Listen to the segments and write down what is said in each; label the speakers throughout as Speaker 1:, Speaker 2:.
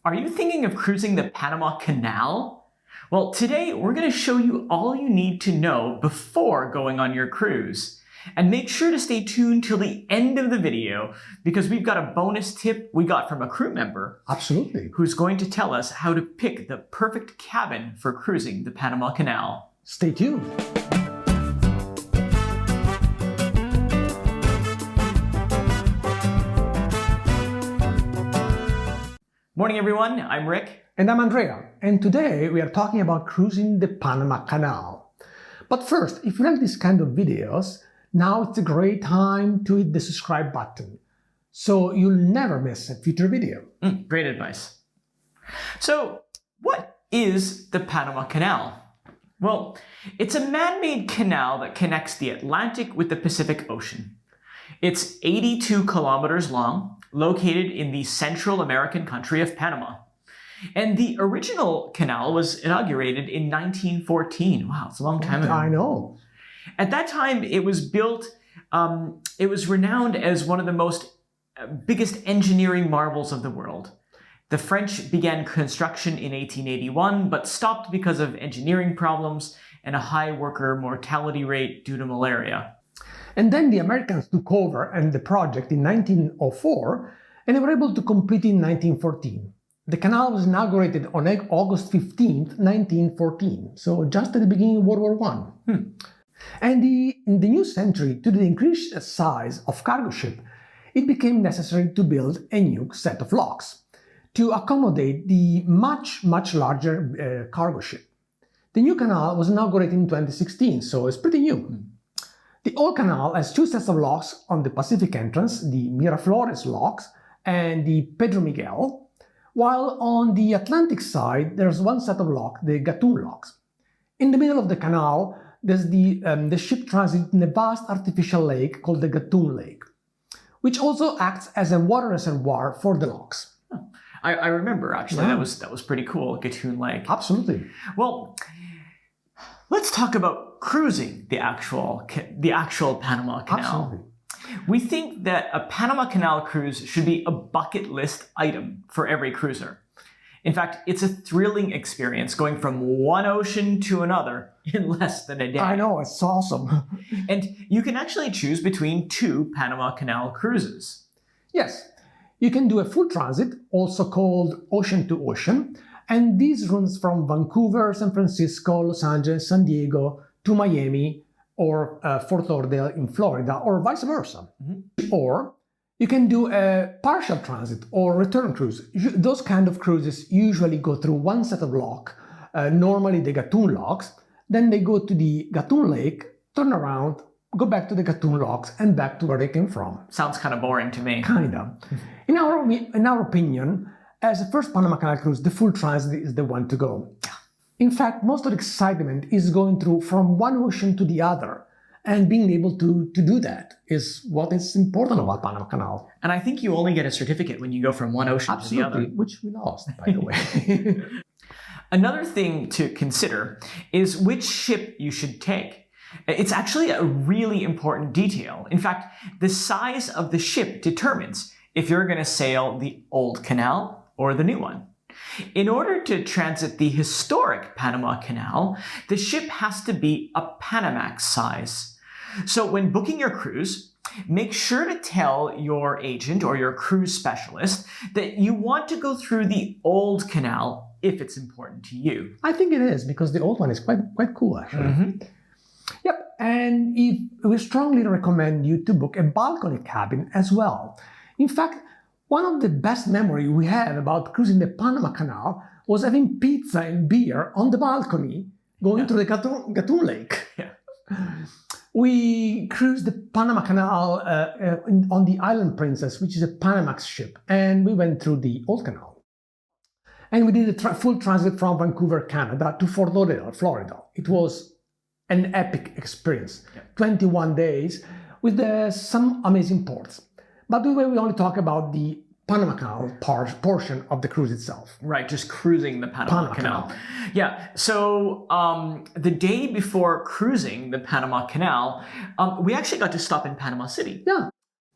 Speaker 1: Are you thinking of cruising the Panama Canal? Well, today we're going to show you all you need to know before going on your cruise. And make sure to stay tuned till the end of the video because we've got a bonus tip we got from a crew member.
Speaker 2: Absolutely.
Speaker 1: Who's going to tell us how to pick the perfect cabin for cruising the Panama Canal.
Speaker 2: Stay tuned.
Speaker 1: Morning everyone, I'm Rick.
Speaker 2: And I'm Andrea, and today we are talking about cruising the Panama Canal. But first, if you like this kind of videos, now it's a great time to hit the subscribe button, so you'll never miss a future video.
Speaker 1: Great advice. So, what is the Panama Canal? Well, it's a man-made canal that connects the Atlantic with the Pacific Ocean. It's 82 kilometers long, located in the Central American country of Panama. And the original canal was inaugurated in 1914. Wow, it's a long time ago.
Speaker 2: I know.
Speaker 1: At that time, it was built, it was renowned as one of the most biggest engineering marvels of the world. The French began construction in 1881, but stopped because of engineering problems and a high worker mortality rate due to malaria.
Speaker 2: And then the Americans took over and the project in 1904, and they were able to complete it in 1914. The canal was inaugurated on August 15th, 1914, so just at the beginning of World War I. And in the new century, due to the increased size of cargo ship, it became necessary to build a new set of locks to accommodate the much larger cargo ship. The new canal was inaugurated in 2016, so it's pretty new. The old canal has two sets of locks on the Pacific entrance, the Miraflores locks and the Pedro Miguel, while on the Atlantic side there's one set of locks, the Gatun locks. In the middle of the canal there's the ship transit in a vast artificial lake called the Gatun Lake, which also acts as a water reservoir for the locks.
Speaker 1: I remember actually,
Speaker 2: Yeah.
Speaker 1: that was pretty cool, Gatun Lake.
Speaker 2: Absolutely.
Speaker 1: Well, let's talk about cruising the actual Panama Canal.
Speaker 2: Absolutely.
Speaker 1: We think that a Panama Canal cruise should be a bucket list item for every cruiser. In fact, it's a thrilling experience going from one ocean to another in less than a day.
Speaker 2: I know, it's awesome.
Speaker 1: And you can actually choose between two Panama Canal cruises.
Speaker 2: Yes, you can do a full transit, also called ocean to ocean, and this runs from Vancouver, San Francisco, Los Angeles, San Diego to Miami or Fort Lauderdale in Florida, or vice versa. Or you can do a partial transit or return cruise. Those kind of cruises usually go through one set of locks, normally the Gatun locks, then they go to the Gatun Lake, turn around, go back to the Gatun locks and back to where they came from.
Speaker 1: Sounds kind of boring to me.
Speaker 2: Kinda. In our opinion, as a first Panama Canal cruise, the full transit is the one to go. In fact, most of the excitement is going through from one ocean to the other, and being able to do that is what is important about Panama Canal.
Speaker 1: And I think you only get a certificate when you go from one ocean to the other.
Speaker 2: Which we lost, by the way.
Speaker 1: Another thing to consider is which ship you should take. It's actually a really important detail. In fact, the size of the ship determines if you're going to sail the old canal or the new one. In order to transit the historic Panama Canal, the ship has to be a Panamax size. So when booking your cruise, make sure to tell your agent or your cruise specialist that you want to go through the old canal if it's important to you.
Speaker 2: I think it is, because the old one is quite cool, actually. Yep, and we strongly recommend you to book a balcony cabin as well. In fact, one of the best memories we have about cruising the Panama Canal was having pizza and beer on the balcony going to the Gatun Lake.
Speaker 1: Yeah.
Speaker 2: We cruised the Panama Canal on the Island Princess, which is a Panamax ship, and we went through the Old Canal. And we did a full transit from Vancouver, Canada to Fort Lauderdale, Florida. It was an epic experience. 21 days with some amazing ports. But we only talk about the Panama Canal portion of the cruise itself.
Speaker 1: Right, just cruising the Panama Canal. Yeah, so the day before cruising the Panama Canal, we actually got to stop in Panama City.
Speaker 2: Yeah.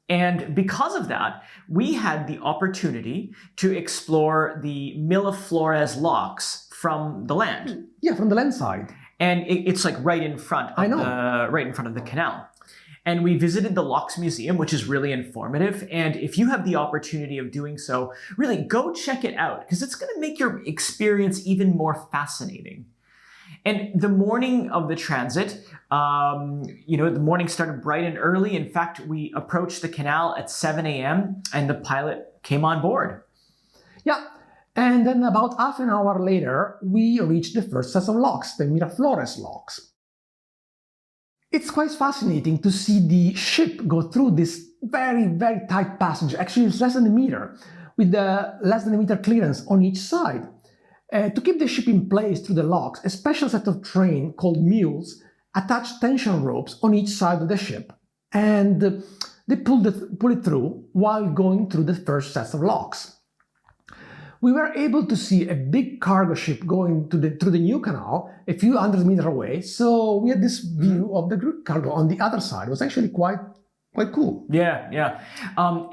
Speaker 1: And because of that, we had the opportunity to explore the Miraflores locks from the land.
Speaker 2: Yeah, from the land side.
Speaker 1: And it's like right in front of the canal. And we visited the Locks Museum, which is really informative. And if you have the opportunity of doing so, really go check it out, because it's going to make your experience even more fascinating. And the morning of the transit, the morning started bright and early. In fact, we approached the canal at 7 a.m. and the pilot came on board.
Speaker 2: Yeah, and then about half an hour later, we reached the first set of locks, the Miraflores locks. It's quite fascinating to see the ship go through this very, very tight passage. Actually, it's less than a meter, with the less than a meter clearance on each side. To keep the ship in place through the locks, a special set of train called mules attach tension ropes on each side of the ship, and they pull it through while going through the first set of locks. We were able to see a big cargo ship going through the new canal a few hundred meters away, so we had this view of the cargo on the other side. It was actually quite cool.
Speaker 1: Yeah.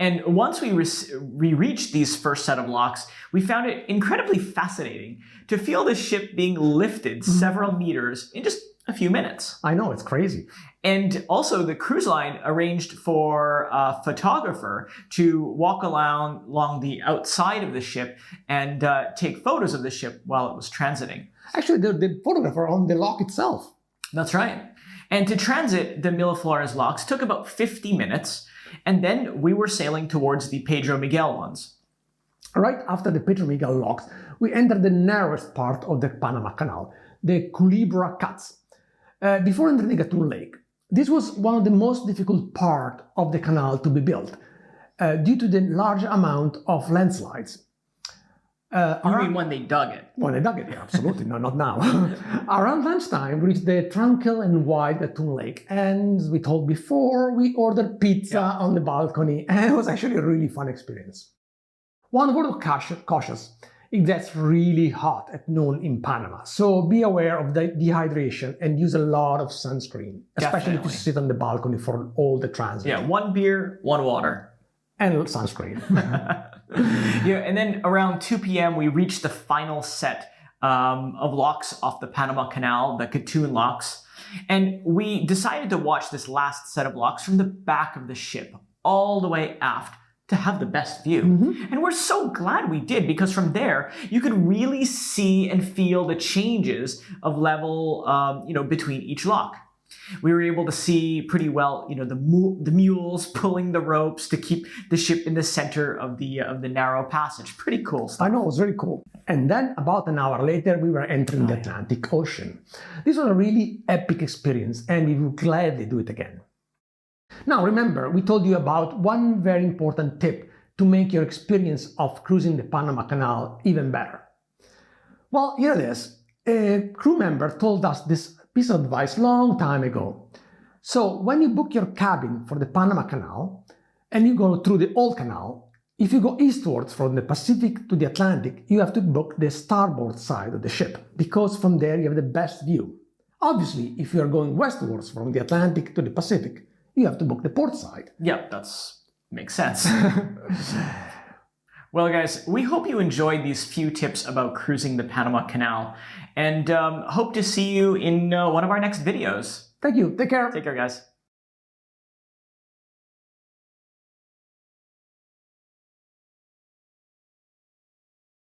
Speaker 1: And once we reached these first set of locks, we found it incredibly fascinating to feel the ship being lifted several meters in just a few minutes.
Speaker 2: I know, it's crazy.
Speaker 1: And also the cruise line arranged for a photographer to walk along the outside of the ship and take photos of the ship while it was transiting.
Speaker 2: Actually, the photographer on the lock itself.
Speaker 1: That's right. And to transit the Miraflores locks took about 50 minutes, and then we were sailing towards the Pedro Miguel ones.
Speaker 2: Right after the Pedro Miguel locks, we entered the narrowest part of the Panama Canal, the Culebra Cuts, before entering the Gatun Lake. This was one of the most difficult parts of the canal to be built, due to the large amount of landslides.
Speaker 1: You mean when they dug it?
Speaker 2: When they dug it, yeah, absolutely. No, not now. Around lunchtime, we reached the tranquil and wide Gatun Lake, and as we told before, we ordered pizza on the balcony, and it was actually a really fun experience. One word of cautious. It gets really hot at noon in Panama, so be aware of the dehydration and use a lot of sunscreen, especially if you sit on the balcony for all the transit.
Speaker 1: Yeah, 1 beer, 1 water.
Speaker 2: And sunscreen.
Speaker 1: Yeah, and then around 2 p.m. we reached the final set of locks off the Panama Canal, the Gatun locks. And we decided to watch this last set of locks from the back of the ship, all the way aft, to have the best view. And we're so glad we did, because from there, you could really see and feel the changes of level, between each lock. We were able to see pretty well, the mules pulling the ropes to keep the ship in the center of the narrow passage. Pretty cool stuff.
Speaker 2: I know, it was very cool. And then about an hour later, we were entering the Atlantic Ocean. This was a really epic experience, and we would gladly do it again. Now, remember, we told you about one very important tip to make your experience of cruising the Panama Canal even better. Well, here it is. A crew member told us this piece of advice long time ago. So, when you book your cabin for the Panama Canal and you go through the Old Canal, if you go eastwards from the Pacific to the Atlantic, you have to book the starboard side of the ship, because from there you have the best view. Obviously, if you are going westwards from the Atlantic to the Pacific, you have to book the port side.
Speaker 1: Yeah, makes sense. Well, guys, we hope you enjoyed these few tips about cruising the Panama Canal, and hope to see you in one of our next videos.
Speaker 2: Thank you. Take care.
Speaker 1: Take care, guys.